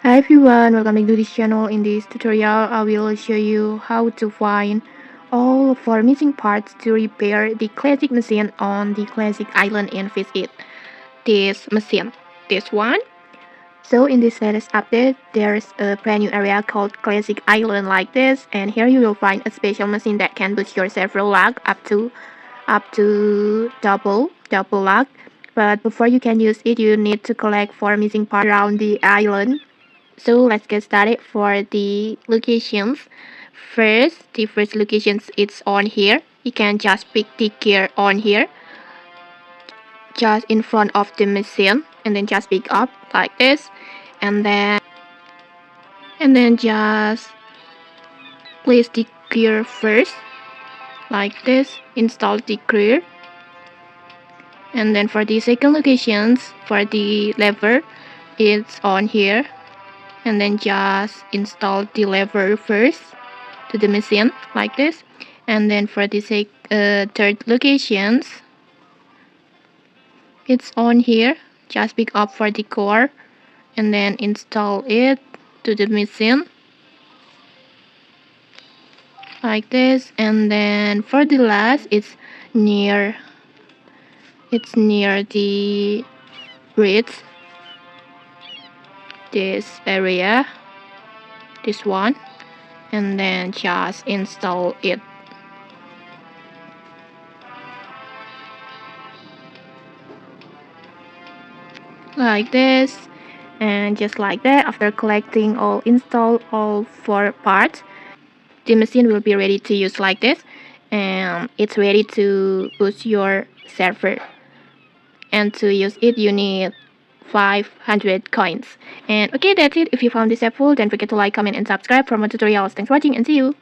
Hi everyone, welcome back to this channel. In this tutorial, I will show you how to find all four missing parts to repair the classic machine on the classic island and fix it. This machine, this one. So in this latest update, there's a brand new area called Classic Island like this, and here you will find a special machine that can boost your server lag up to double lag. But before you can use it, you need to collect four missing parts around the island. So let's get started for the locations. The first locations it's on here. You can just pick the gear on here, just in front of the machine, and then just pick up like this, and then just place the gear first, like this. Install the gear, and then for the second locations, for the lever, it's on here, and then just install the lever first to the machine like this, and then for the third locations it's on here, just pick up for the core and then install it to the machine like this, and then for the last it's near the bridge, this area, this one, and then just install it like this. And just like that, after collecting all install all four parts, the machine will be ready to use like this, and it's ready to boost your server. And to use it you need 500 coins. And okay, that's it. If you found this helpful, don't forget to like, comment and subscribe for more tutorials. Thanks for watching and see you.